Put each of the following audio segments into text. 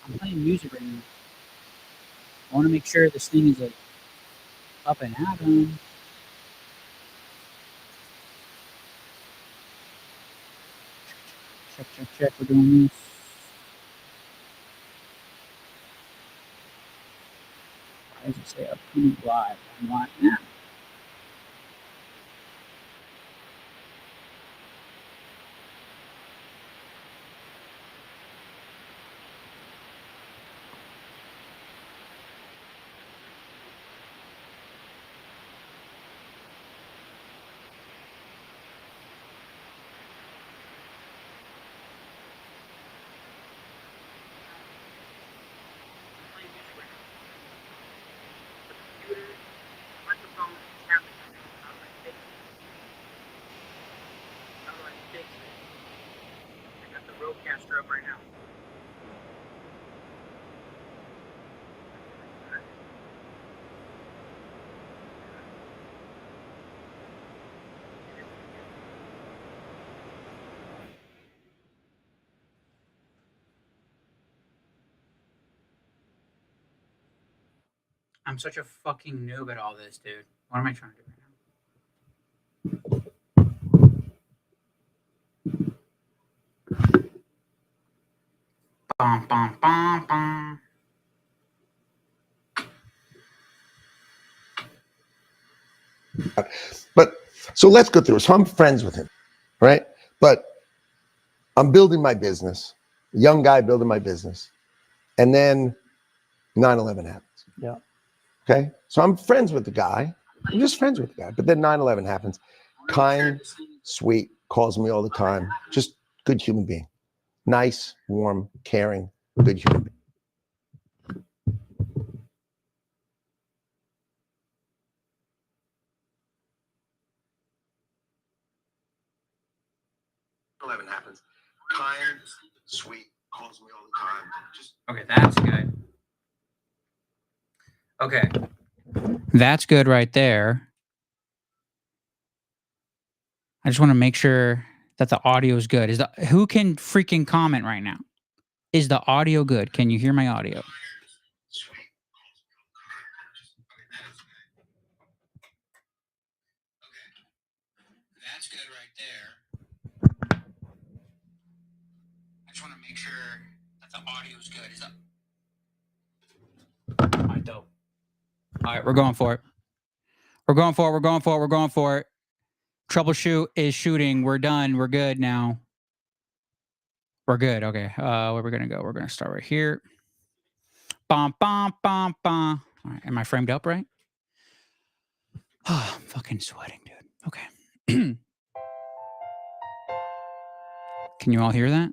I'm playing music right now. I want to make sure this thing is like up and at 'em. Check. We're doing this. Why does it say upcoming live? I'm live now. Roadcaster up right now. I'm such a fucking noob at all this, dude. What am I trying to do right now? Bum, bum, bum, bum. But so let's go through. So I'm friends with him, right? But I'm building my business, young guy building my business. And then 9/11 happens. Yeah. Okay. So I'm friends with the guy. I'm just friends with the guy. But then 9/11 happens. Kind, sweet, calls me all the time. Just good human being. Nice, warm, caring, good human being. Happens. Kind, sweet, calls me all the time. Just okay, that's good. Okay, that's good right there. I just want to make sure that the audio is good. Who can freaking comment right now? Is the audio good? Can you hear my audio? That's good right there. I just want to make sure that the audio is good. All right, dope. All right, we're going for it. We're going for it. Troubleshoot is shooting. We're done. We're good now. We're good. Okay. Where we're gonna go? We're gonna start right here. Bum, bum, bum, bum. All right. Am I framed up right? Oh, I'm fucking sweating, dude. Okay. Can you all hear that?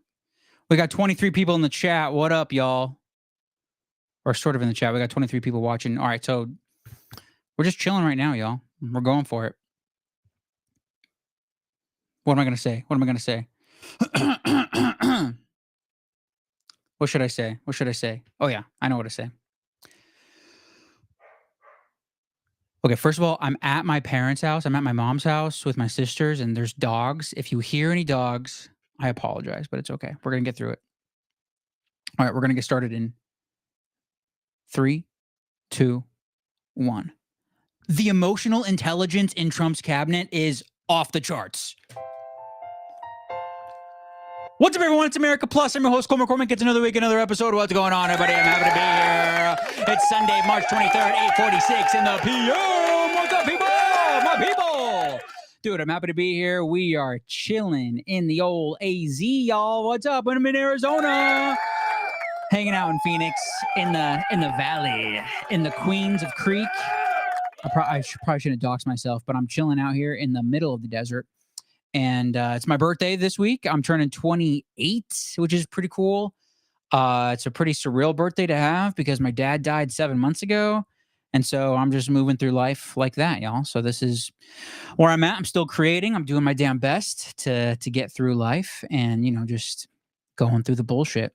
We got 23 people in the chat. What up, y'all? Or sort of in the chat. We got 23 people watching. All right, so we're just chilling right now, y'all. We're going for it. What am I gonna say? What should I say? Oh yeah, I know what to say. Okay, first of all, I'm at my parents' house. I'm at my mom's house with my sisters, and there's dogs. If you hear any dogs, I apologize, but it's okay. We're going to get through it. All right, we're going to get started in 3, 2, 1. The emotional intelligence in Trump's cabinet is off the charts. What's up, everyone? It's Americaplus. I'm your host, Cole McCormick. It's another week, another episode. What's going on, everybody? I'm happy to be here. It's Sunday, March 23rd, 8:46 in the PM. What's up, people? My people. Dude, I'm happy to be here. We are chilling in the old AZ, y'all. What's up? I'm in Arizona. Hanging out in Phoenix, in the valley, in the Queens of Creek. I probably shouldn't dox myself, but I'm chilling out here in the middle of the desert. And it's my birthday this week. I'm turning 28, which is pretty cool. It's a pretty surreal birthday to have because my dad died 7 months ago. And so I'm just moving through life like that, y'all. So this is where I'm at. I'm still creating. I'm doing my damn best to get through life and, just going through the bullshit.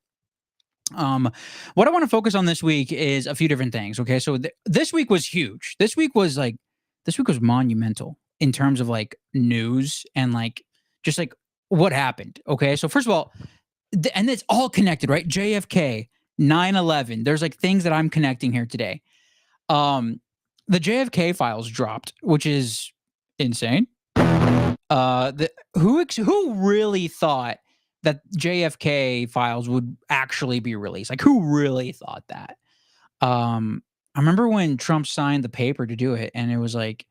What I want to focus on this week is a few different things. Okay. So this week was huge. This week was monumental in terms of like news and like just like what happened. Okay. So first of all, and it's all connected, right? JFK, 9/11. There's like things that I'm connecting here today. The JFK files dropped, which is insane. Who really thought that JFK files would actually be released? Like, who really thought that? I remember when Trump signed the paper to do it, and it was like,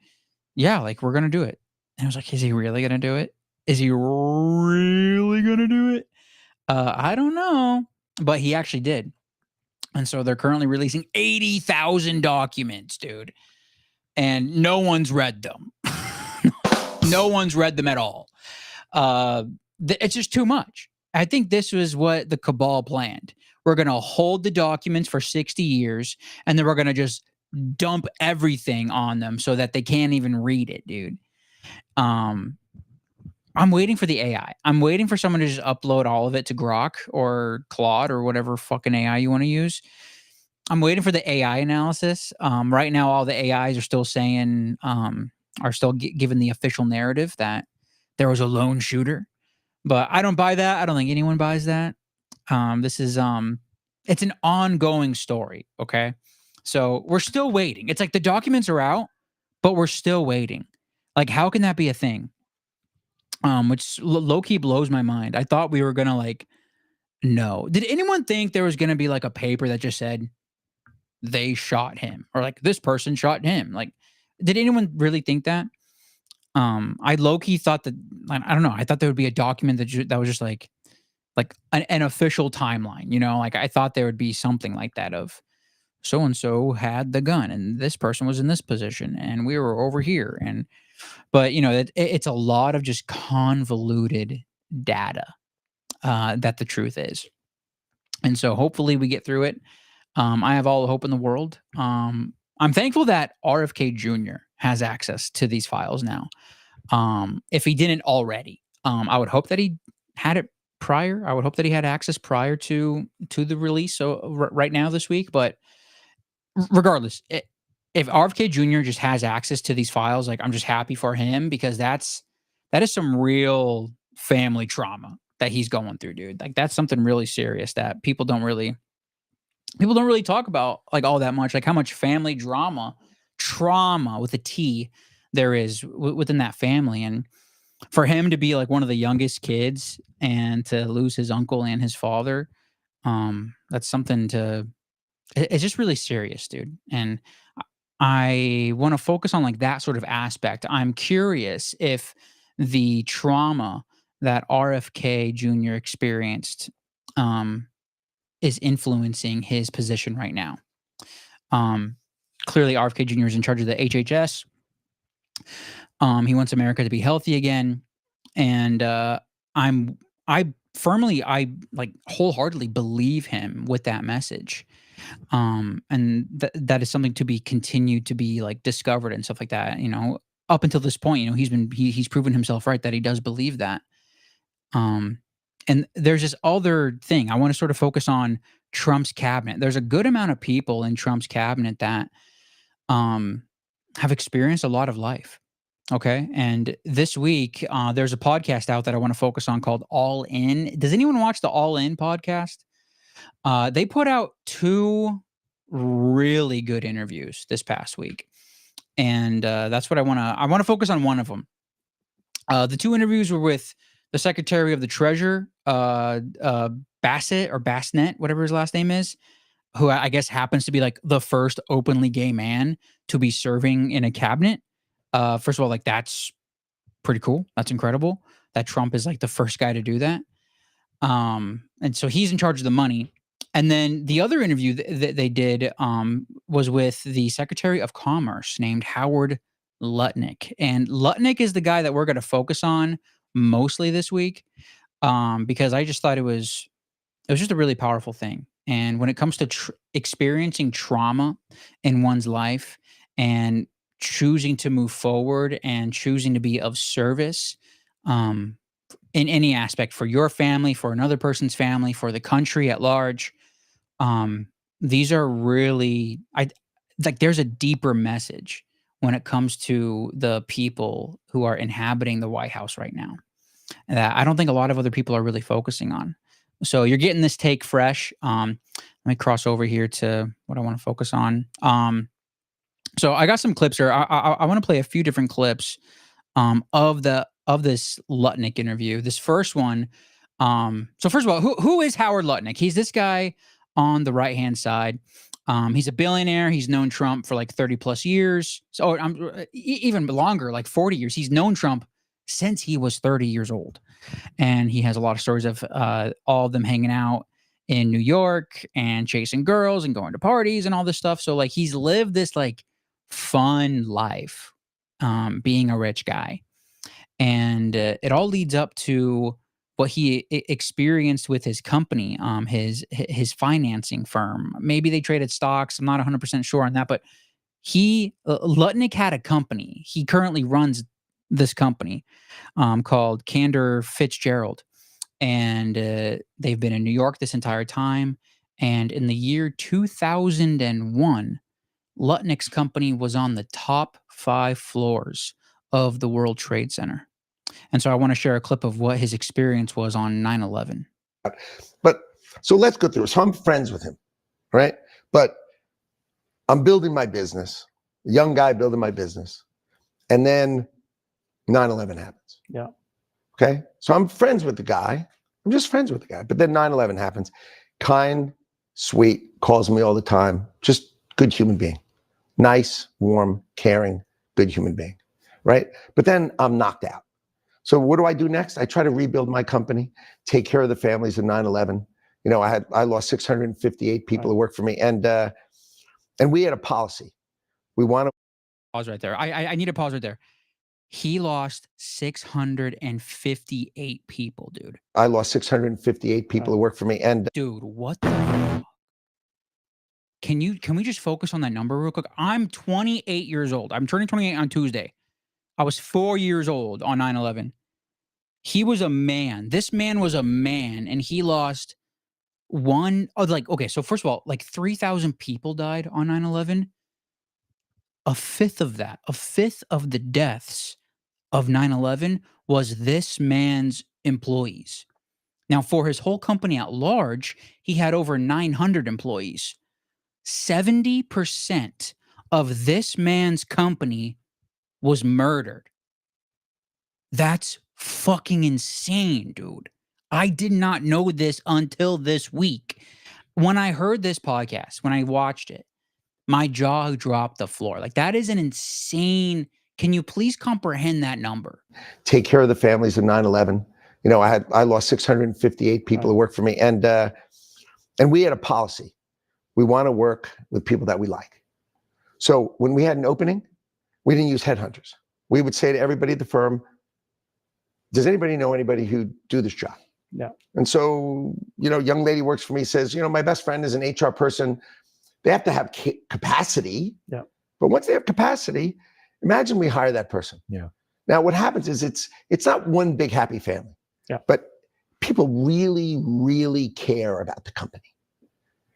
yeah, like, we're going to do it. And I was like, is he really going to do it? Is he really going to do it? I don't know, but he actually did. And so they're currently releasing 80,000 documents, dude. And no one's read them. No one's read them at all. It's just too much. I think this was what the cabal planned. We're going to hold the documents for 60 years, and then we're going to just dump everything on them so that they can't even read it, dude. I'm waiting for the AI. I'm waiting for someone to just upload all of it to Grok or Claude or whatever fucking AI you want to use. I'm waiting for the AI analysis. Right now, all the AIs are still saying, given the official narrative that there was a lone shooter. But I don't buy that. I don't think anyone buys that. This is it's an ongoing story. Okay. So we're still waiting. It's like the documents are out, but we're still waiting. Like, how can that be a thing? Which low-key blows my mind. I thought we were gonna like no. Did anyone think there was gonna be like a paper that just said they shot him or like this person shot him? Like, did anyone really think that? I low-key thought that, I don't know. I thought there would be a document that was just like an official timeline, like I thought there would be something like that of so-and-so had the gun and this person was in this position and we were over here. But it's a lot of just convoluted data, that the truth is. And so hopefully we get through it. I have all the hope in the world. I'm thankful that RFK Jr. has access to these files now. If he didn't already, I would hope that he had it prior. I would hope that he had access prior to the release. So right now this week, but regardless, if RFK Jr. just has access to these files, like I'm just happy for him because that is some real family trauma that he's going through, dude. Like that's something really serious that people don't really talk about like all that much, like how much family trauma with a T there is within that family. And for him to be like one of the youngest kids and to lose his uncle and his father, that's something it's just really serious, dude. And I want to focus on like that sort of aspect. I'm curious if the trauma that RFK Jr. experienced, is influencing his position right now. Clearly RFK Jr. is in charge of the HHS. He wants America to be healthy again. And I wholeheartedly believe him with that message. And that is something to be continued to be like discovered and stuff like that. Up until this point, he's proven himself right that he does believe that. And there's this other thing. I want to sort of focus on Trump's cabinet. There's a good amount of people in Trump's cabinet that have experienced a lot of life. Okay. And this week, there's a podcast out that I want to focus on called All In. Does anyone watch the All In podcast? They put out 2 really good interviews this past week. And that's what I want to focus on one of them. The 2 interviews were with the Secretary of the Treasury, Bassett or Bassnett, whatever his last name is, who I guess happens to be like the first openly gay man to be serving in a cabinet. First of all, like that's pretty cool. That's incredible that Trump is like the first guy to do that. And so he's in charge of the money. And then the other interview that they did was with the Secretary of Commerce named Howard Lutnick. And Lutnick is the guy that we're going to focus on mostly this week because I just thought it was just a really powerful thing. And when it comes to experiencing trauma in one's life and choosing to move forward and choosing to be of service in any aspect for your family, for another person's family, for the country at large, these are really, there's a deeper message when it comes to the people who are inhabiting the White House right now that I don't think a lot of other people are really focusing on. So you're getting this take fresh. Let me cross over here to what I want to focus on. So I got some clips here. I want to play a few different clips of this Lutnick interview. This first one. So first of all, who is Howard Lutnick? He's this guy on the right-hand side. He's a billionaire. He's known Trump for like 30 plus years. So even longer, like 40 years. He's known Trump since he was 30 years old. And he has a lot of stories of all of them hanging out in New York and chasing girls and going to parties and all this stuff. So like he's lived this like fun life being a rich guy. And it all leads up to what he experienced with his company, his financing firm. Maybe they traded stocks. I'm not 100% sure on that, but Lutnick had a company. He currently runs this company called Cantor Fitzgerald. And they've been in New York this entire time. And in the year 2001, Lutnick's company was on the top 5 floors of the World Trade Center. And so I want to share a clip of what his experience was on 9/11. But so let's go through it. So I'm friends with him, right? But I'm building my business, a young guy building my business. And then 9/11 happens. Yeah. Okay. So I'm friends with the guy. I'm just friends with the guy. But then 9/11 happens. Kind, sweet, calls me all the time. Just good human being. Nice, warm, caring, good human being. Right. But then I'm knocked out. So what do I do next? I try to rebuild my company, take care of the families of 9/11. You know, I lost 658 people who worked for me. And we had a policy. We want to pause right there. I need to pause right there. He lost 658 people, dude. I lost 658 people who worked for me. And dude, what the fuck? Can we just focus on that number real quick? I'm 28 years old. I'm turning 28 on Tuesday. I was 4 years old on 9/11. He was a man. This man was a man, and he lost okay, so first of all, like 3,000 people died on 9/11. A fifth of the deaths of 9/11 was this man's employees. Now, for his whole company at large, he had over 900 employees. 70% of this man's company was murdered. That's fucking insane, dude. I did not know this until this week. When I heard this podcast, when I watched it, my jaw dropped the floor. Like, that is an insane. Can you please comprehend that number? Take care of the families of 9/11. You know, I lost 658 people who worked for me. And we had a policy. We want to work with people that we like. So when we had an opening, we didn't use headhunters. We would say to everybody at the firm, does anybody know anybody who do this job? Yeah. And so, you know, young lady works for me, says, you know, my best friend is an HR person. They have to have capacity. Yeah. But once they have capacity, imagine we hire that person. Yeah. Now what happens is it's not one big happy family. Yeah. But people really, really care about the company.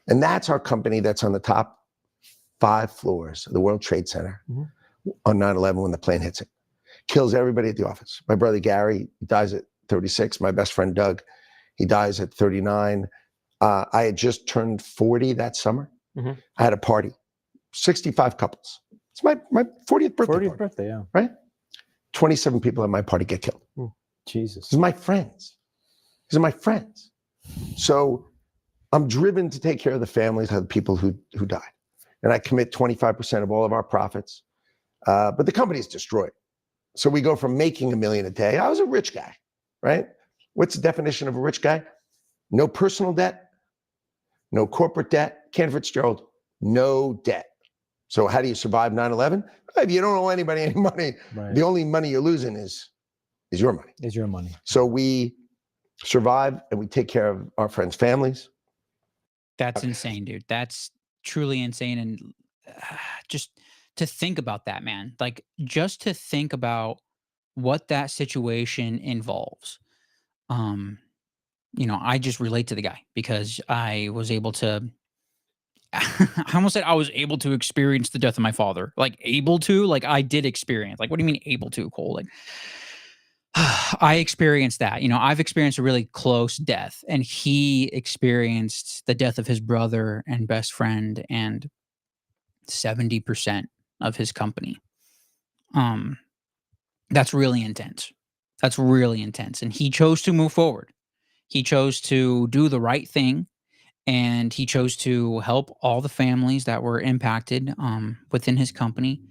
And that's our company that's on the top 5 floors of the World Trade Center on 9/11 when the plane hits it. kills everybody at the office. My brother Gary dies at 36. My best friend Doug, he dies at 39. I had just turned 40 that summer. Mm-hmm. I had a party, 65 couples. It's my 40th birthday 40th party, birthday, yeah. right? 27 people at my party get killed. Jesus. These are my friends. These are my friends. So I'm driven to take care of the families of the people who died. And I commit 25% of all of our profits. But the company is destroyed. So we go from making $1 million a day. I was a rich guy, right? What's the definition of a rich guy? No personal debt, no corporate debt. Ken Fitzgerald, no debt. So how do you survive 9/11? If you don't owe anybody any money, Right. the only money you're losing is your money. Is your money. So we survive and we take care of our friends' families. That's insane, dude. That's truly insane. And just to think about that, man, like just to think about what that situation involves. I just relate to the guy because I was able to, I almost said I was able to experience the death of my father. Like I did experience. Like, what do you mean able to, Cole? Like, I experienced that. I've experienced a really close death, and he experienced the death of his brother and best friend and 70% of his company. That's really intense. That's really intense. And he chose to move forward. He chose to do the right thing, and he chose to help all the families that were impacted within his company.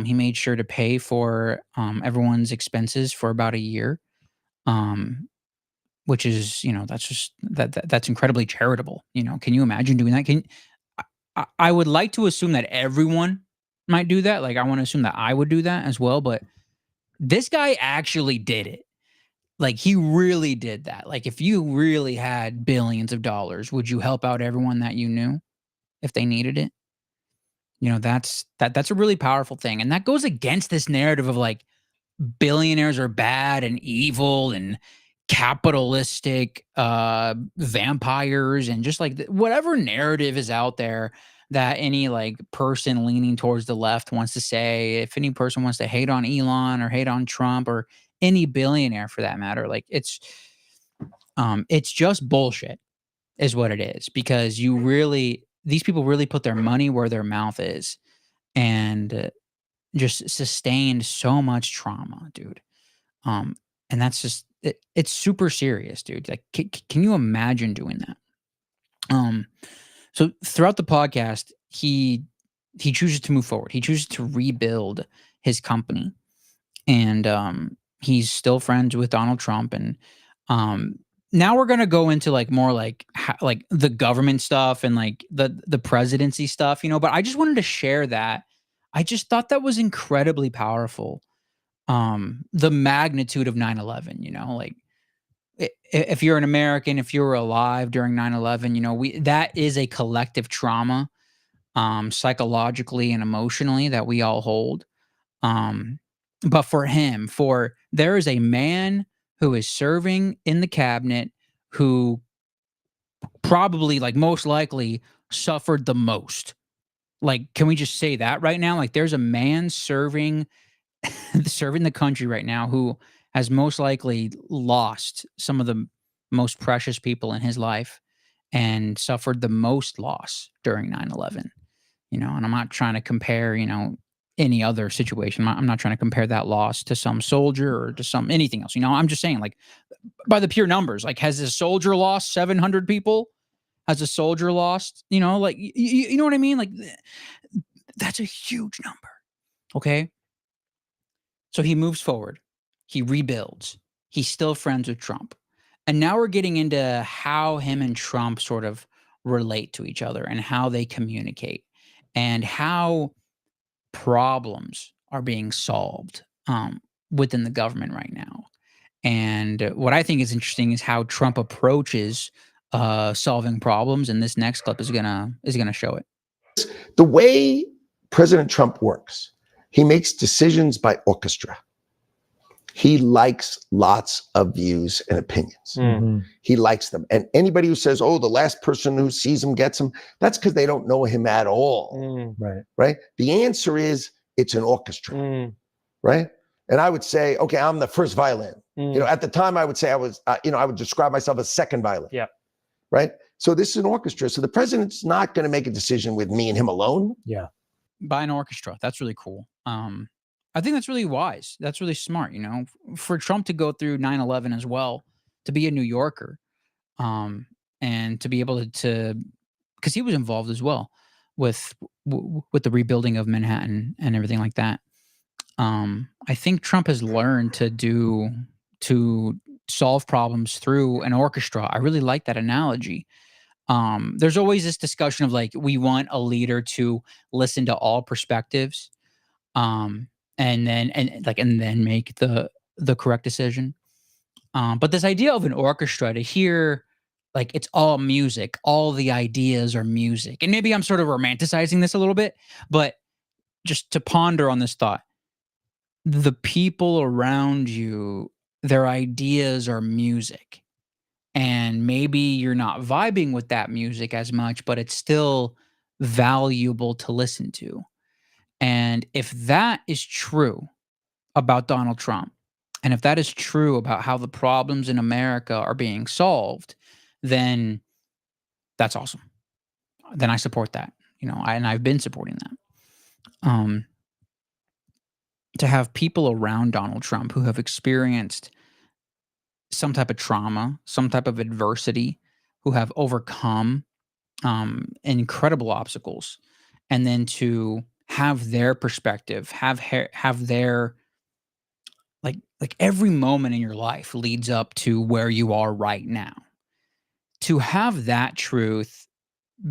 He made sure to pay for everyone's expenses for about a year, which is, that's just that's incredibly charitable. Can you imagine doing that? I would like to assume that everyone might do that. Like, I want to assume that I would do that as well. But this guy actually did it. Like, he really did that. Like, if you really had billions of dollars, would you help out everyone that you knew if they needed it? That's a really powerful thing. And that goes against this narrative of like billionaires are bad and evil and capitalistic vampires and just like whatever narrative is out there that any like person leaning towards the left wants to say. If any person wants to hate on Elon or hate on Trump or any billionaire for that matter, like it's just bullshit is what it is, because these people really put their money where their mouth is and just sustained so much trauma, dude. And that's just, it's super serious, dude. Like, can you imagine doing that? So throughout the podcast, he chooses to move forward. He chooses to rebuild his company, and he's still friends with Donald Trump. And now we're gonna go into like more like the government stuff and like the presidency stuff, But I just wanted to share that. I just thought that was incredibly powerful. The magnitude of 9/11, like if you're an American, if you were alive during 9/11, that is a collective trauma, psychologically and emotionally, that we all hold. But there is a man who is serving in the cabinet who probably, like, most likely suffered the most. Like, can we just say that right now? Like, there's a man serving the country right now who has most likely lost some of the most precious people in his life and suffered the most loss during 9/11. And I'm not trying to compare, any other situation. I'm not trying to compare that loss to some soldier or to anything else. I'm just saying, like, by the pure numbers, like, has a soldier lost 700 people? Has a soldier lost, like, you know what I mean? Like, that's a huge number. Okay. So he moves forward. He rebuilds. He's still friends with Trump. And now we're getting into how him and Trump sort of relate to each other and how they communicate and how problems are being solved within the government right now. And what I think is interesting is how Trump approaches solving problems, and this next clip is gonna show it. The way President Trump works, he makes decisions by orchestra. He likes lots of views and opinions. Mm-hmm. He likes them. And anybody who says, oh, the last person who sees him gets him, that's because they don't know him at all. Right. Right? The answer is it's an orchestra. Right? And I would say, okay, I'm the first violin. You know, at the time I would say I was, I would describe myself as second violin. Yeah. Right. So this is an orchestra. So the president's not going to make a decision with me and him alone. Yeah. By an orchestra. That's really cool. I think that's really wise. That's really smart, you know, for Trump to go through 9/11 as well, to be a New Yorker, and to be able to, because he was involved as well with with the rebuilding of Manhattan and everything like that. I think Trump has learned to solve problems through an orchestra. I really like that analogy. There's always this discussion of like, we want a leader to listen to all perspectives, and then make the correct decision. But this idea of an orchestra, to hear like it's all music, all the ideas are music, and maybe I'm sort of romanticizing this a little bit, but just to ponder on this thought, the people around you, their ideas are music. And maybe you're not vibing with that music as much, but it's still valuable to listen to. And if that is true about Donald Trump, and if that is true about how the problems in America are being solved, then that's awesome. Then I support that, you know, and I've been supporting that. To have people around Donald Trump who have experienced some type of trauma, some type of adversity, who have overcome incredible obstacles, and then to have their perspective, have their like every moment in your life leads up to where you are right now. To have that truth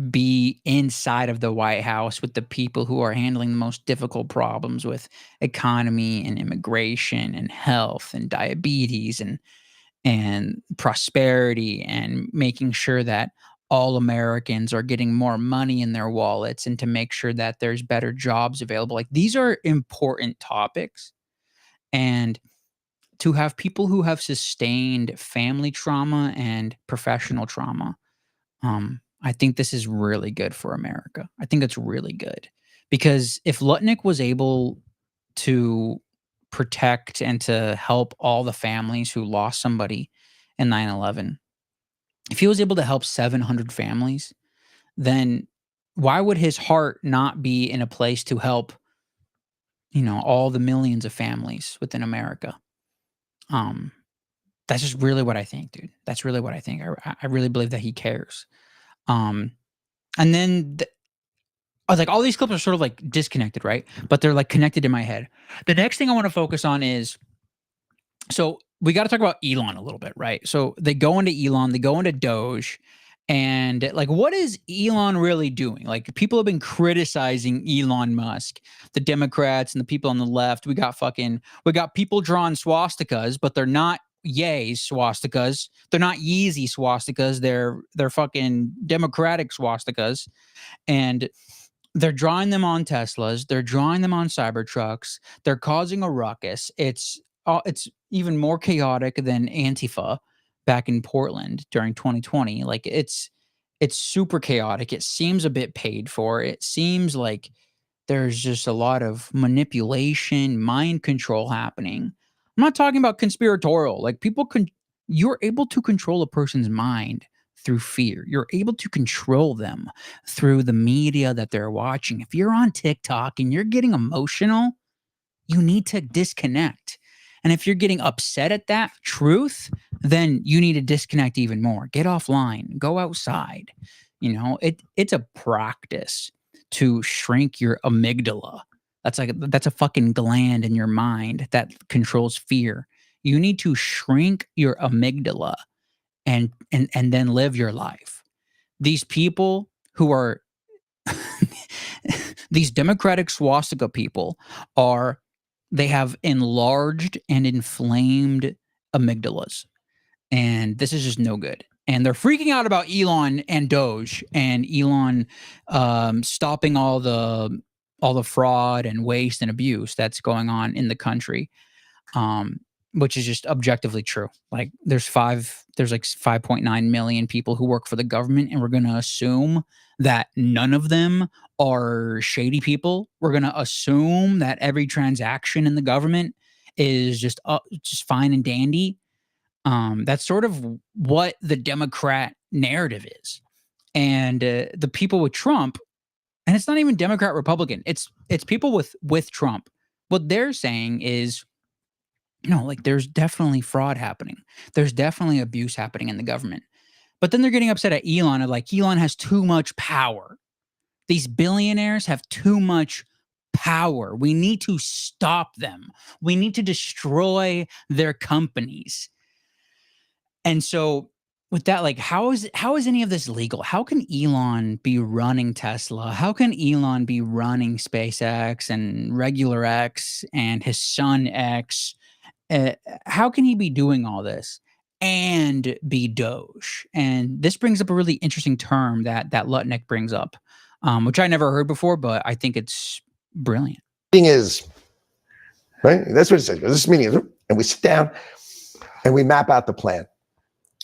be inside of the White House with the people who are handling the most difficult problems with economy and immigration and health and diabetes and prosperity, and making sure that all Americans are getting more money in their wallets, and to make sure that there's better jobs available. Like, these are important topics. And to have people who have sustained family trauma and professional trauma, I think this is really good for America. I think that's really good, because if Lutnick was able to protect and to help all the families who lost somebody in 9/11, if he was able to help 700 families, then why would his heart not be in a place to help, you know, all the millions of families within America? That's just really what I think, dude. That's really what I think. I really believe that he cares. And then I was like, all these clips are sort of like disconnected, right? But they're like connected in my head. The next thing I want to focus on is, so we got to talk about Elon a little bit, right? So they go into Elon, they go into Doge, and like, what is Elon really doing? Like, people have been criticizing Elon Musk, the Democrats and the people on the left. We got people drawing swastikas, but they're not yay swastikas. They're not Yeezy swastikas. They're fucking Democratic swastikas. And they're drawing them on Teslas. They're drawing them on Cybertrucks. They're causing a ruckus. It's even more chaotic than Antifa back in Portland during 2020. Like, it's super chaotic. It seems a bit paid for. It seems like there's just a lot of manipulation, mind control happening. I'm not talking about conspiratorial. Like, you're able to control a person's mind through fear. You're able to control them through the media that they're watching. If you're on TikTok and you're getting emotional, you need to disconnect. And if you're getting upset at that truth, then you need to disconnect even more. Get offline, go outside. You know, it's a practice to shrink your amygdala. That's a fucking gland in your mind that controls fear. You need to shrink your amygdala and then live your life. These people who are these Democratic swastika people they have enlarged and inflamed amygdalas. And this is just no good. And they're freaking out about Elon and Doge, and Elon stopping all the fraud and waste and abuse that's going on in the country, which is just objectively true. Like, there's like 5.9 million people who work for the government, and we're going to assume that none of them are shady people. We're going to assume that every transaction in the government is just fine and dandy. That's sort of what the Democrat narrative is. And the people with Trump, and it's not even Democrat, Republican, it's people with Trump. What they're saying is, like there's definitely fraud happening. There's definitely abuse happening in the government. But then they're getting upset at Elon, of like, Elon has too much power. These billionaires have too much power. We need to stop them. We need to destroy their companies. And so with that, like, how is any of this legal? How can Elon be running Tesla? How can Elon be running SpaceX and Regular X and his son X? How can he be doing all this and be Doge? And this brings up a really interesting term that Lutnick brings up, which I never heard before, but I think it's brilliant. Thing is, right? That's what it says. This meeting is, and we sit down and we map out the plan.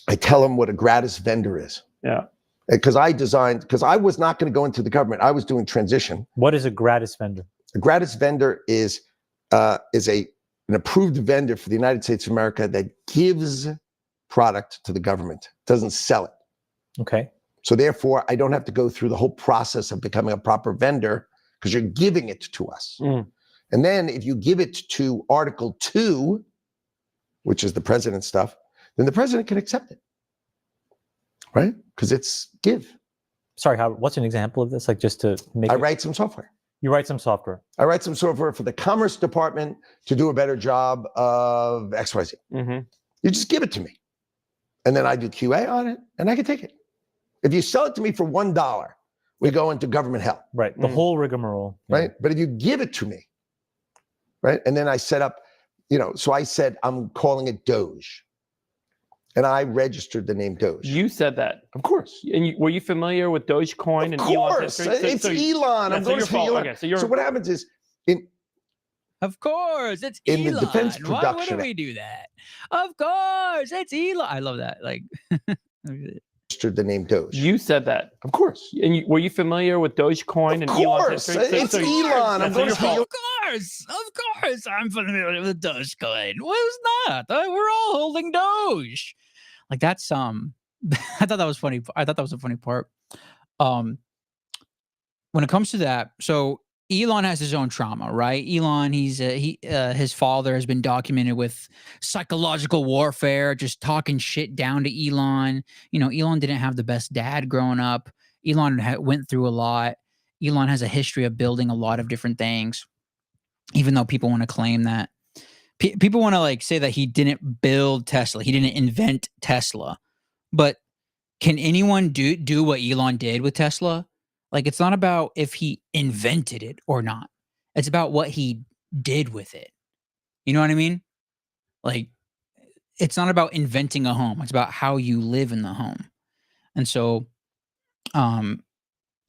I tell them what a gratis vendor is. Yeah. Because I was not going to go into the government. I was doing transition. What is a gratis vendor? A gratis vendor is an approved vendor for the United States of America that gives product to the government, doesn't sell it. Okay. So therefore, I don't have to go through the whole process of becoming a proper vendor because you're giving it to us. And then if you give it to Article 2, which is the president's stuff, then the president can accept it, right? Because it's give. Sorry, Howard, what's an example of this? Like just to make I write some software. You write some software. I write some software for the Commerce Department to do a better job of XYZ. You just give it to me. And then I do QA on it and I can take it. If you sell it to me for $1, we go into government hell. Right, the whole rigmarole. Right, but if you give it to me, right, and then I set up, so I said, I'm calling it Doge. And I registered the name Doge. You said that. Of course. And were you familiar with Dogecoin and Elon's history? It's Elon. I'm going to Elon. Okay, so what happens is, of course, it's in Elon. the defense Why production, would we do that? Of course, it's Elon. I love that. Like, registered the name Doge. You said that. Of course. And were you familiar with Dogecoin and Elon's history? It's Elon. I'm going to Elon. Of course, I'm familiar with Dogecoin. Who's not? We're all holding Doge. Like that's I thought that was funny. I thought that was a funny part. When it comes to that, so Elon has his own trauma, right? Elon, his father has been documented with psychological warfare, just talking shit down to Elon. Elon didn't have the best dad growing up. Elon went through a lot. Elon has a history of building a lot of different things, even though people want to claim that. People want to like say that he didn't build Tesla. He didn't invent Tesla. But can anyone do what Elon did with Tesla? Like, it's not about if he invented it or not. It's about what he did with it. You know what I mean? Like, it's not about inventing a home. It's about how you live in the home. And so Elon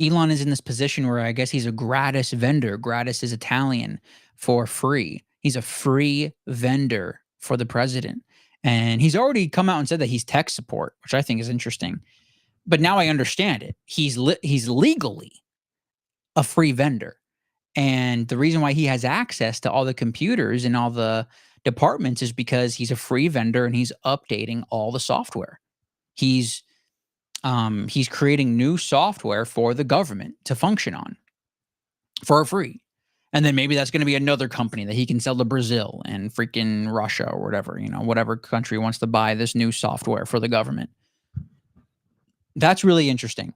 is in this position where I guess he's a gratis vendor. Gratis is Italian for free. He's a free vendor for the president. And he's already come out and said that he's tech support, which I think is interesting. But now I understand it. He's legally a free vendor. And the reason why he has access to all the computers and all the departments is because he's a free vendor and he's updating all the software. He's creating new software for the government to function on for free. And then maybe that's going to be another company that he can sell to Brazil and freaking Russia or whatever, whatever country wants to buy this new software for the government. That's really interesting.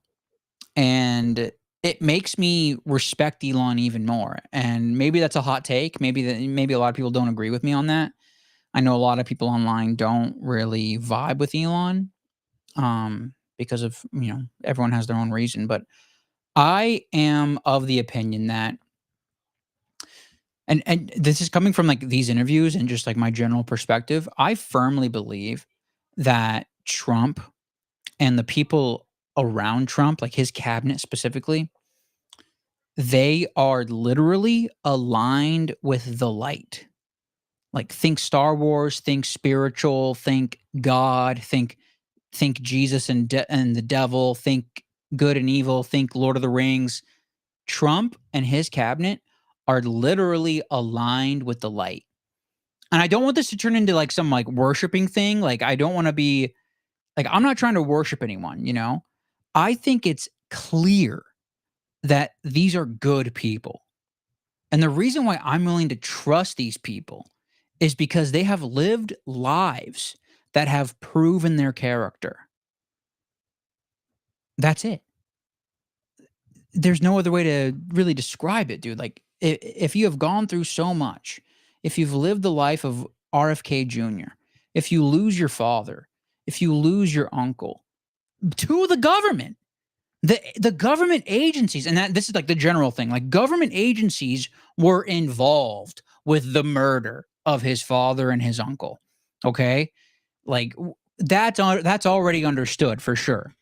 And it makes me respect Elon even more. And maybe that's a hot take. Maybe a lot of people don't agree with me on that. I know a lot of people online don't really vibe with Elon because of, everyone has their own reason. But I am of the opinion that, and this is coming from like these interviews and just like my general perspective, I firmly believe that Trump and the people around Trump, like his cabinet specifically, they are literally aligned with the light. Like think Star Wars, think spiritual, think God, think Jesus and the devil, think good and evil, think Lord of the Rings. Trump and his cabinet are literally aligned with the light. And I don't want this to turn into like some like worshiping thing. Like, I don't want to be like, I'm not trying to worship anyone, you know? I think it's clear that these are good people. And the reason why I'm willing to trust these people is because they have lived lives that have proven their character. That's it. There's no other way to really describe it, dude. Like, if you have gone through so much, if you've lived the life of RFK Jr., if you lose your father, if you lose your uncle to the government, the government agencies, and that this is like the general thing, like government agencies were involved with the murder of his father and his uncle. Okay, like that's already understood for sure.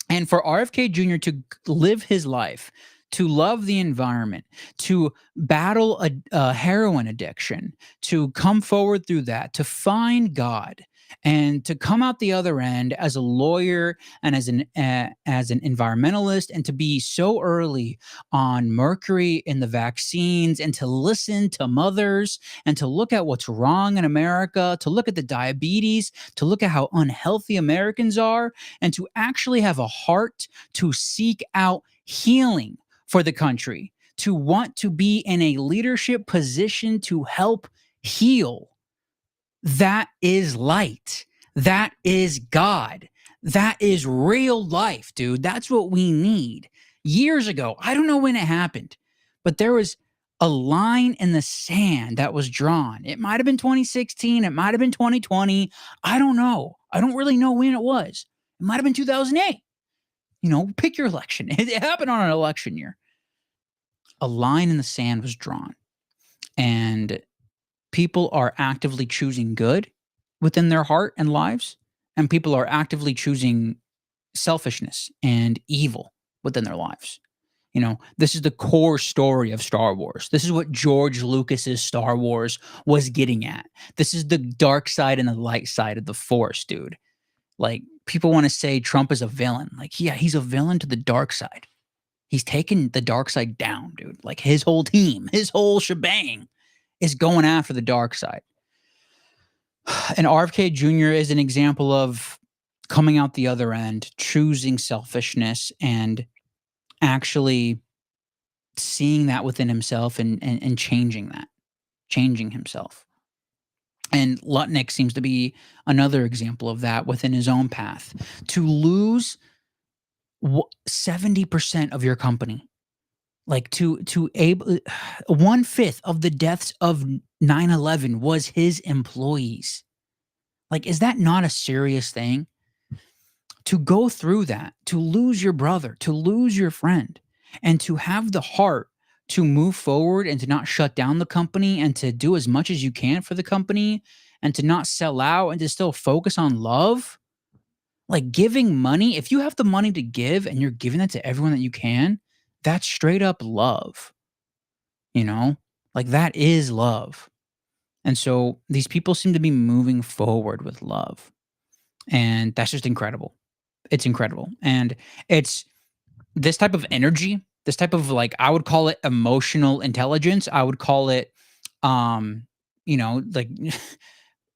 And for RFK Jr. to live his life, to love the environment, to battle a heroin addiction, to come forward through that, to find God, and to come out the other end as a lawyer and as an environmentalist, and to be so early on mercury in the vaccines, and to listen to mothers, and to look at what's wrong in America, to look at the diabetes, to look at how unhealthy Americans are, and to actually have a heart to seek out healing for the country, to want to be in a leadership position to help heal. That is light. That is God. That is real life, dude. That's what we need. Years ago, I don't know when it happened, but there was a line in the sand that was drawn. It might have been 2016. It might have been 2020. I don't know. I don't really know when it was. It might have been 2008. You know, pick your election. It happened on an election year. A line in the sand was drawn, and people are actively choosing good within their heart and lives, and people are actively choosing selfishness and evil within their lives. You know, this is the core story of Star Wars. This is what George Lucas's Star Wars was getting at. This is the dark side and the light side of the Force, dude. Like, people want to say Trump is a villain. Like, yeah, he's a villain to the dark side. He's taken the dark side down, dude. Like, his whole team, his whole shebang is going after the dark side. And RFK Jr. is an example of coming out the other end, choosing selfishness, and actually seeing that within himself, and changing that, changing himself. And Lutnick seems to be another example of that within his own path. To lose 70% of your company, like to able 1/5 of the deaths of 9/11 was his employees. Like, is that not a serious thing? To go through that, to lose your brother, to lose your friend, and to have the heart to move forward and to not shut down the company, and to do as much as you can for the company, and to not sell out, and to still focus on love. Like, giving money, if you have the money to give and you're giving it to everyone that you can, that's straight up love. You know, like, that is love. And so these people seem to be moving forward with love. And that's just incredible. It's incredible. And it's this type of energy, this type of, like, I would call it emotional intelligence. I would call it, you know, like,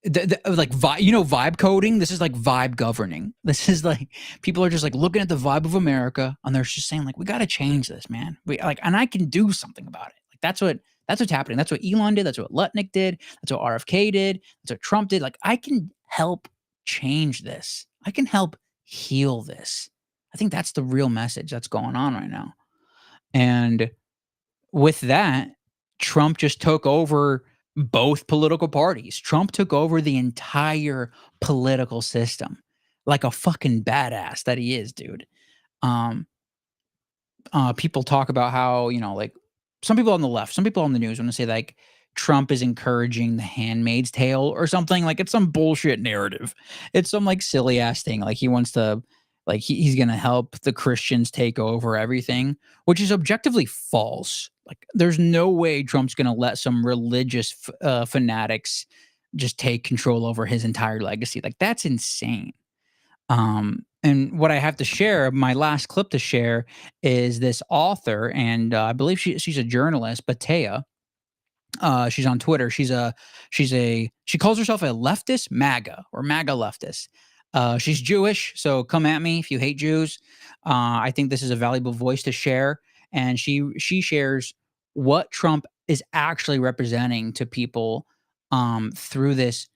vibe coding. This is like vibe governing. This is like, people are just like looking at the vibe of America, and they're just saying, like, we got to change this, man. And I can do something about it. Like, that's what's happening. That's what Elon did. That's what Lutnick did. That's what RFK did. That's what Trump did. Like, I can help change this. I can help heal this. I think that's the real message that's going on right now. And with that, Trump just took over both political parties. Trump took over the entire political system like a fucking badass that he is, dude. People talk about how, you know, like, some people on the left, some people on the news want to say, like, Trump is encouraging the Handmaid's Tale or something. Like, it's some bullshit narrative. It's some, like, silly ass thing. Like, he wants to, like, he's going to help the Christians take over everything, which is objectively false. Like, there's no way Trump's going to let some religious fanatics just take control over his entire legacy. Like, that's insane. And what I have to share, my last clip to share, is this author, and I believe she's a journalist, Batea. She's on Twitter. She calls herself a leftist MAGA or MAGA leftist. She's Jewish, so come at me if you hate Jews. I think this is a valuable voice to share, and she shares what Trump is actually representing to people through this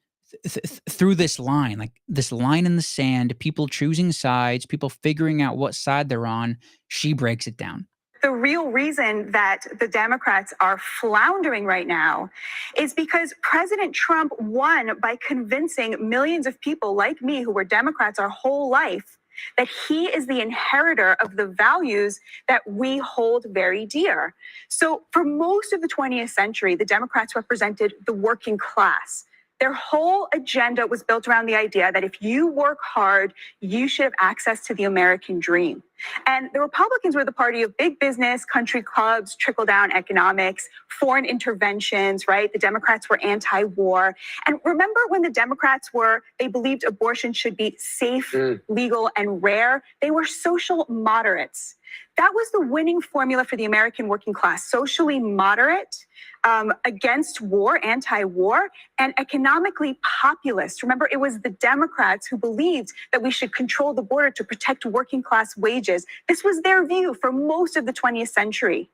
through this line, like this line in the sand, people choosing sides, people figuring out what side they're on. She breaks it down. The real reason that the Democrats are floundering right now is because President Trump won by convincing millions of people like me who were Democrats our whole life that he is the inheritor of the values that we hold very dear. So for most of the 20th century, the Democrats represented the working class. Their whole agenda was built around the idea that if you work hard, you should have access to the American dream. And the Republicans were the party of big business, country clubs, trickle-down economics, foreign interventions, right? The Democrats were anti-war. And remember when the Democrats they believed abortion should be safe, legal, and rare? They were social moderates. That was the winning formula for the American working class: socially moderate, against war, anti-war, and economically populist. Remember, it was the Democrats who believed that we should control the border to protect working class wages. This was their view for most of the 20th century.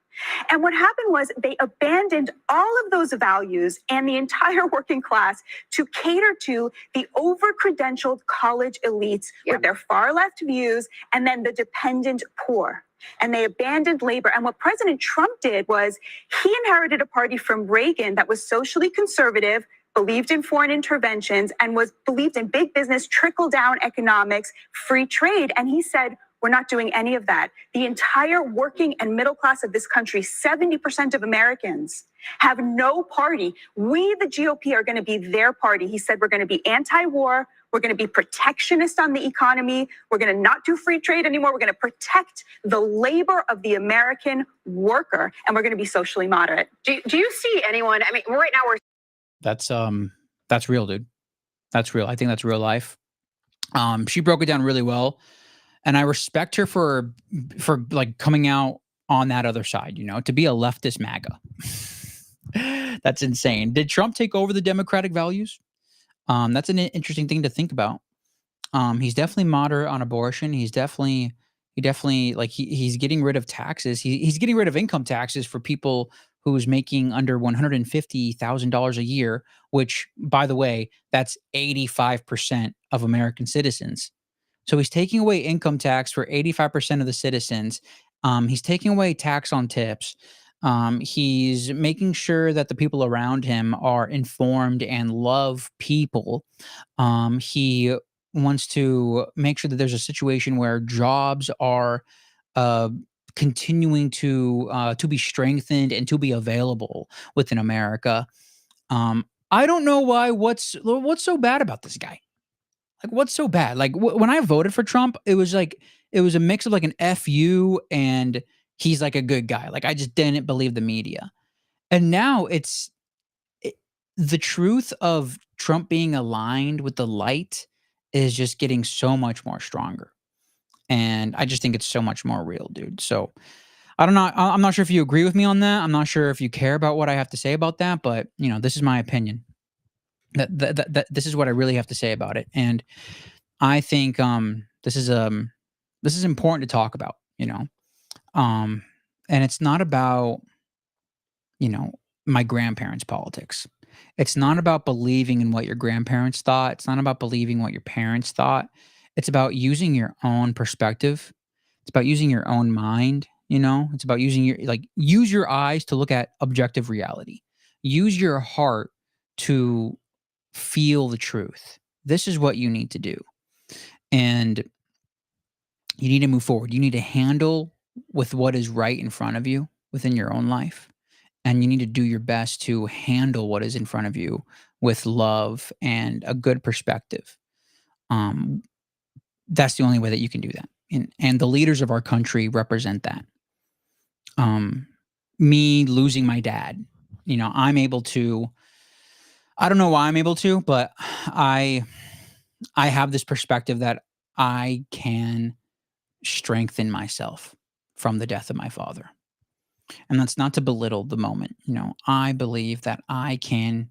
And what happened was they abandoned all of those values and the entire working class to cater to the over-credentialed college elites with their far-left views, and then the dependent poor. And they abandoned labor. And what President Trump did was he inherited a party from Reagan that was socially conservative, believed in foreign interventions, and believed in big business, trickle-down economics, free trade. And he said, we're not doing any of that. The entire working and middle class of this country, 70% of Americans, have no party. We, the GOP, are going to be their party. He said we're going to be anti-war. We're going to be protectionist on the economy. We're going to not do free trade anymore. We're going to protect the labor of the American worker, and we're going to be socially moderate. Do you see anyone? I mean, right now we're... That's real, dude. That's real. I think that's real life. She broke it down really well. And I respect her for like coming out on that other side, to be a leftist MAGA. That's insane. Did Trump take over the Democratic values? That's an interesting thing to think about. He's definitely moderate on abortion. He's definitely like he's getting rid of taxes. He's getting rid of income taxes for people who's making under $150,000 a year, which, by the way, that's 85% of American citizens. So he's taking away income tax for 85% of the citizens. He's taking away tax on tips. He's making sure that the people around him are informed and love people. He wants to make sure that there's a situation where jobs are continuing to be strengthened and to be available within America. I don't know why. What's so bad about this guy? Like, what's so bad? Like, when I voted for Trump, it was a mix of like an FU and he's like a good guy. Like, I just didn't believe the media. And now the truth of Trump being aligned with the light is just getting so much more stronger. And I just think it's so much more real, dude. So I'm not sure if you agree with me on that. I'm not sure if you care about what I have to say about that, but this is my opinion. That this is what I really have to say about it. And I think this is important to talk about, and it's not about my grandparents' politics. It's not about believing in what your grandparents thought. It's not about believing what your parents thought. It's about using your own perspective. It's about using your own mind. It's about use your eyes to look at objective reality. Use your heart to feel the truth. This is what you need to do. And you need to move forward. You need to handle with what is right in front of you within your own life. And you need to do your best to handle what is in front of you with love and a good perspective. That's the only way that you can do that. And the leaders of our country represent that. Me losing my dad, I'm able to, I don't know why I'm able to, but I have this perspective that I can strengthen myself from the death of my father. And that's not to belittle the moment. You know, I believe that I can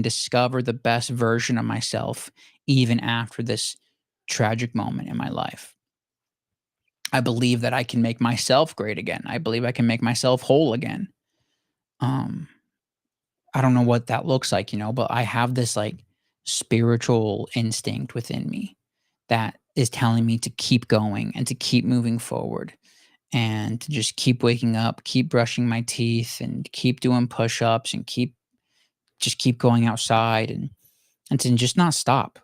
discover the best version of myself even after this tragic moment in my life. I believe that I can make myself great again. I believe I can make myself whole again. Um, I don't know what that looks like, but I have this like spiritual instinct within me that is telling me to keep going and to keep moving forward and to just keep waking up, keep brushing my teeth and keep doing push-ups and keep going outside and to just not stop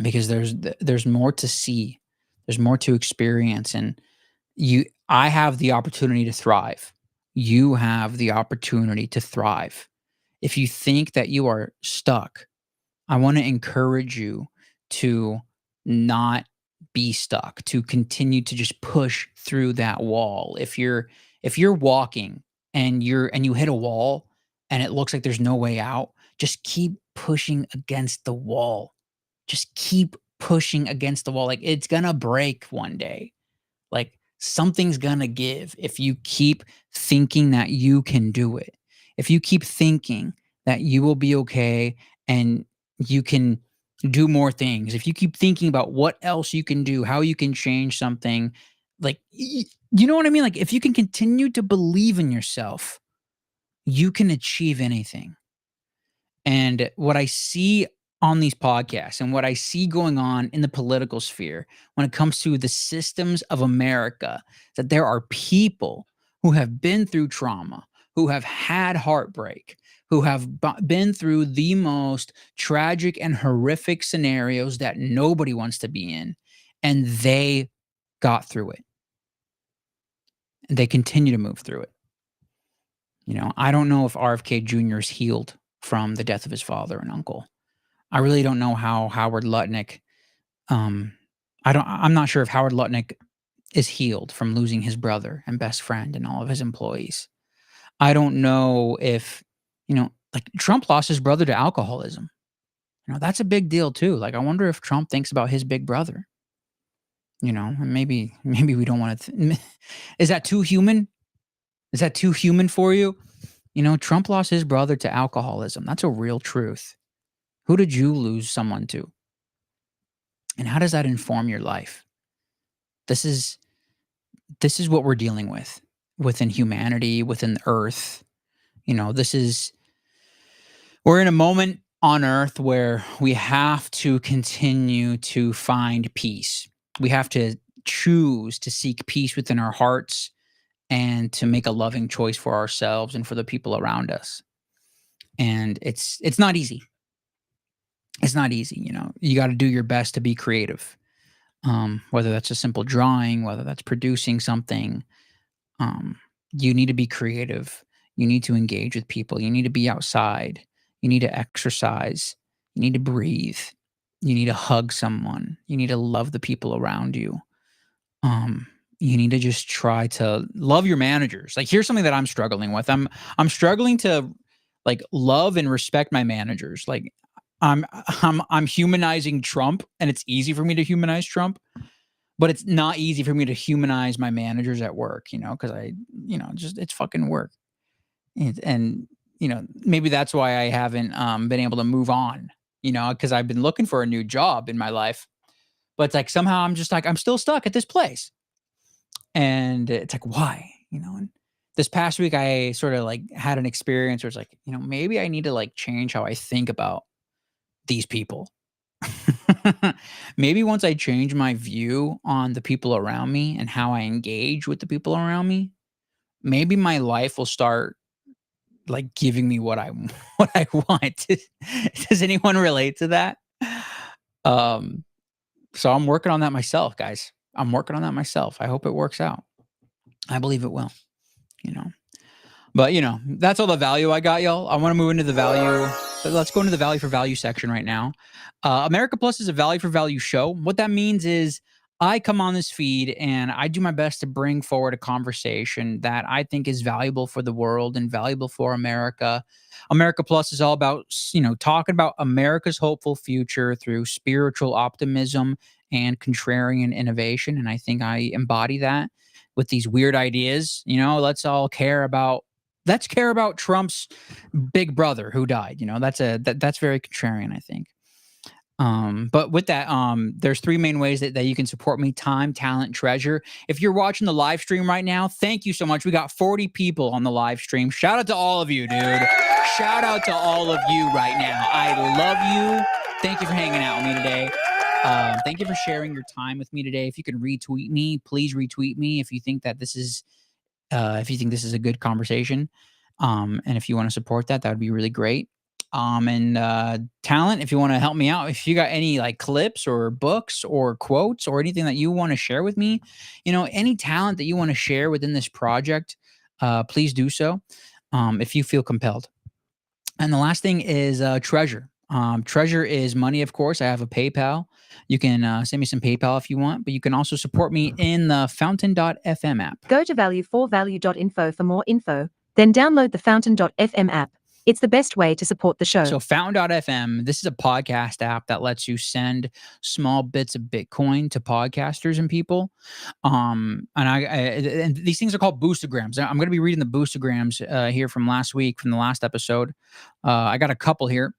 because there's more to see. There's more to experience and I have the opportunity to thrive. You have the opportunity to thrive. If you think that you are stuck, I want to encourage you to not be stuck, to continue to just push through that wall. If you're walking and you hit a wall and it looks like there's no way out, just keep pushing against the wall. Just keep pushing against the wall. Like it's going to break one day. Like something's going to give if you keep thinking that you can do it. If you keep thinking that you will be okay and you can do more things, if you keep thinking about what else you can do, how you can change something, like, you know what I mean? Like if you can continue to believe in yourself, you can achieve anything. And what I see on these podcasts and what I see going on in the political sphere when it comes to the systems of America, that there are people who have been through trauma, who have had heartbreak, who have been through the most tragic and horrific scenarios that nobody wants to be in, and they got through it. And they continue to move through it. I don't know if RFK Jr. is healed from the death of his father and uncle. I really don't know how Howard Lutnick, I'm not sure if Howard Lutnick is healed from losing his brother and best friend and all of his employees. I don't know if, like Trump lost his brother to alcoholism. That's a big deal too. Like, I wonder if Trump thinks about his big brother, and maybe we don't want to, is that too human? Is that too human for you? Trump lost his brother to alcoholism. That's a real truth. Who did you lose someone to? And how does that inform your life? This is what we're dealing with within humanity, within Earth. We're in a moment on Earth where we have to continue to find peace. We have to choose to seek peace within our hearts and to make a loving choice for ourselves and for the people around us. And it's not easy. It's not easy. You got to do your best to be creative. Whether that's a simple drawing, whether that's producing something, you need to be creative. You need to engage with people. You need to be outside. You need to exercise. You need to breathe. You need to hug someone. You need to love the people around you. You need to just try to love your managers. Like, here's something that I'm struggling with. I'm struggling to like love and respect my managers. Like, I'm humanizing Trump, and it's easy for me to humanize Trump, but it's not easy for me to humanize my managers at work, because it's fucking work. And maybe that's why I haven't been able to move on, because I've been looking for a new job in my life, but it's like somehow I'm just like, I'm still stuck at this place. And it's like, why? And this past week I sort of like had an experience where it's like, maybe I need to like change how I think about these people. Maybe once I change my view on the people around me and how I engage with the people around me, maybe my life will start like giving me what I want. Does anyone relate to that? So I'm working on that myself, guys. I'm working on that myself. I hope it works out. I believe it will, But, that's all the value I got, y'all. I want to move into the value. Let's go into the value for value section right now. Americaplus is a value for value show. What that means is I come on this feed and I do my best to bring forward a conversation that I think is valuable for the world and valuable for America. Americaplus is all about, talking about America's hopeful future through spiritual optimism and contrarian innovation. And I think I embody that with these weird ideas. Let's care about Trump's big brother who died. That's very contrarian, I think. But with that, there's three main ways that you can support me: time, talent, treasure. If you're watching the live stream right now, thank you so much. We got 40 people on the live stream. Shout out to all of you, dude. Shout out to all of you right now. I love you. Thank you for hanging out with me today. Thank you for sharing your time with me today. If you can retweet me, please retweet me if you think that this is a good conversation. And if you want to support that would be really great. And talent, if you want to help me out, if you got any like clips or books or quotes or anything that you want to share with me, any talent that you want to share within this project, please do so if you feel compelled. And the last thing is treasure. Treasure is money, of course. I have a PayPal. You can send me some PayPal if you want, but you can also support me in the fountain.fm app. Go to value4value.info for more info, then download the fountain.fm app. It's the best way to support the show. So Fountain.fm, this is a podcast app that lets you send small bits of Bitcoin to podcasters and people. And these things are called boostograms. I'm going to be reading the boostograms here from last week, from the last episode. I got a couple here.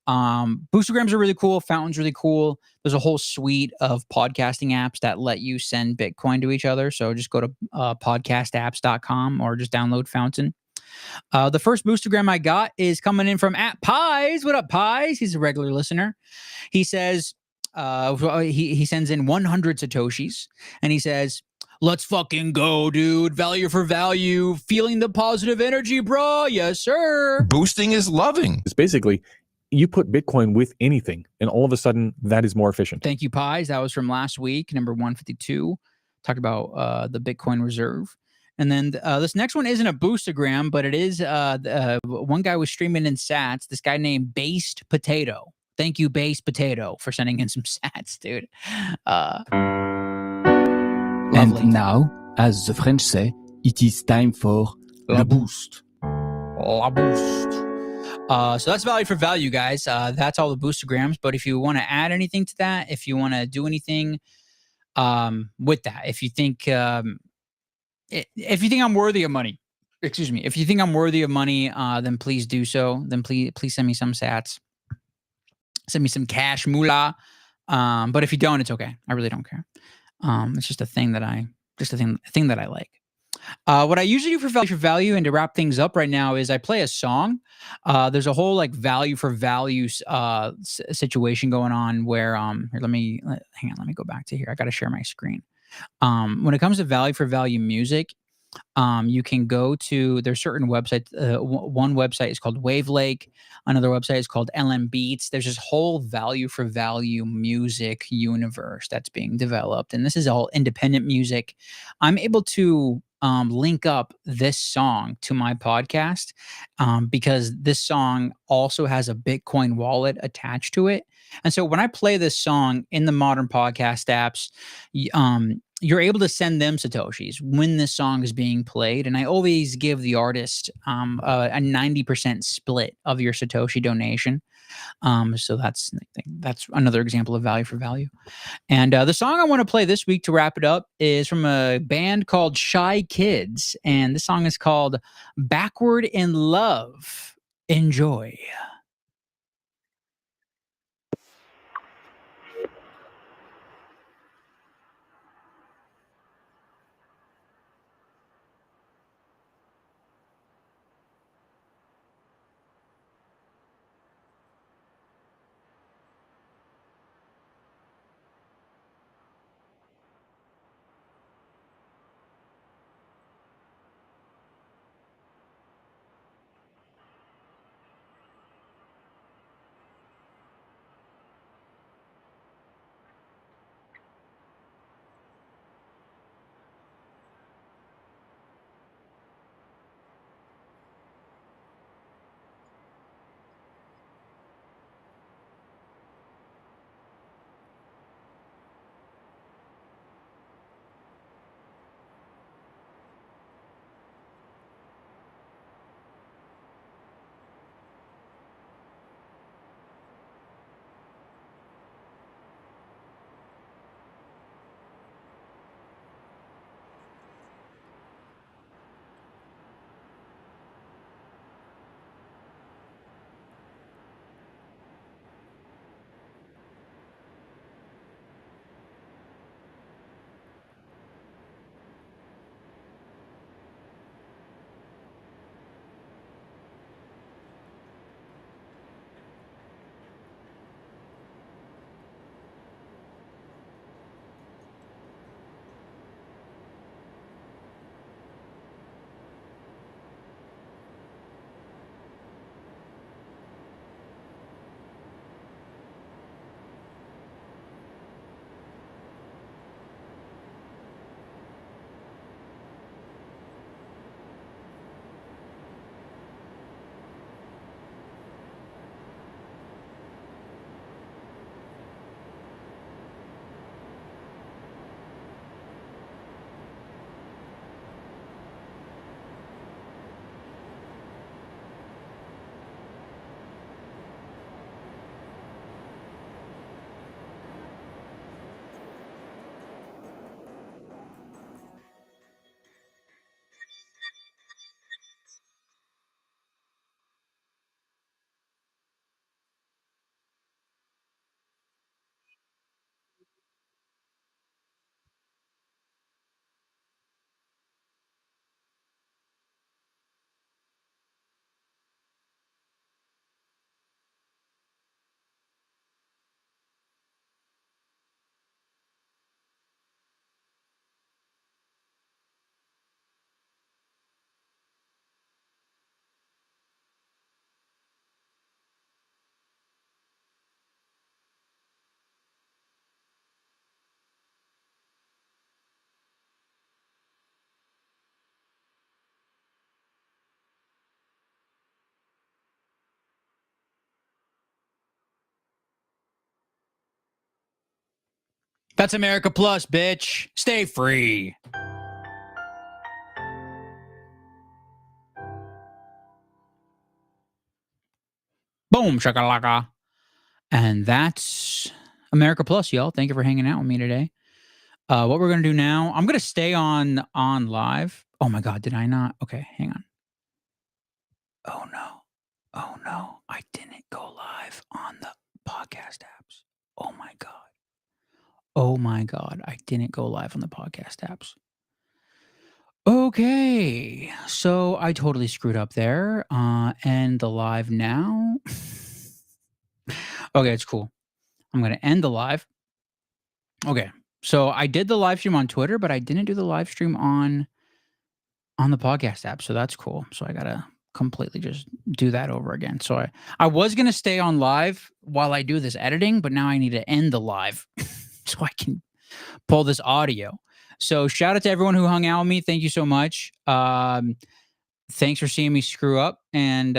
Boostograms are really cool. Fountain's really cool. There's a whole suite of podcasting apps that let you send Bitcoin to each other. So just go to podcastapps.com or just download Fountain. The first boostergram I got is coming in from @Pies. What up, Pies? He's a regular listener. He says, he sends in 100 Satoshis, and he says, "Let's fucking go, dude. Value for value. Feeling the positive energy, bro. Yes, sir." Boosting is loving. It's basically, you put Bitcoin with anything, and all of a sudden, that is more efficient. Thank you, Pies. That was from last week, number 152. Talked about the Bitcoin reserve. And then this next one isn't a boostergram, but it is one guy was streaming in sats. This guy named Based Potato. Thank you, Based Potato, for sending in some sats, dude. Lovely. And now, as the French say, it is time for La boost. La boost. So that's value for value, guys. That's all the boostergrams. But if you want to add anything to that, if you want to do anything with that, if you think I'm worthy of money, if you think I'm worthy of money, then please do so. Then please send me some sats. Send me some cash moolah. But if you don't, it's okay. I really don't care. It's just a thing that I like. What I usually do for value, and to wrap things up right now, is I play a song. There's a whole like value for value situation going on where here, let me go back to here. I got to share my screen. When it comes to value for value music, you can go to, there's certain websites. One website is called Wave Lake. Another website is called LM Beats. There's this whole value for value music universe that's being developed. And this is all independent music. I'm able to link up this song to my podcast because this song also has a Bitcoin wallet attached to it. And so when I play this song in the modern podcast apps, you're able to send them Satoshis when this song is being played. And I always give the artist a 90% split of your Satoshi donation. So that's another example of value for value. And the song I want to play this week to wrap it up is from a band called Shy Kids. And the song is called Backward in Love. Enjoy. That's America Plus, bitch. Stay free. Boom, shakalaka. And that's America Plus, y'all. Thank you for hanging out with me today. What we're gonna do now, I'm gonna stay on live. Oh my god, did I not? Okay, hang on. Oh no, I didn't go live on the podcast apps. Oh my god, I didn't go live on the podcast apps. Okay, so I totally screwed up there. End the live now. Okay, it's cool. I'm gonna end the live. Okay, so I did the live stream on Twitter, but I didn't do the live stream on the podcast app. So that's cool. So I gotta completely just do that over again. So I was gonna stay on live while I do this editing, but now I need to end the live so I can pull this audio. So shout out to everyone who hung out with me. Thank you so much. Thanks for seeing me screw up, and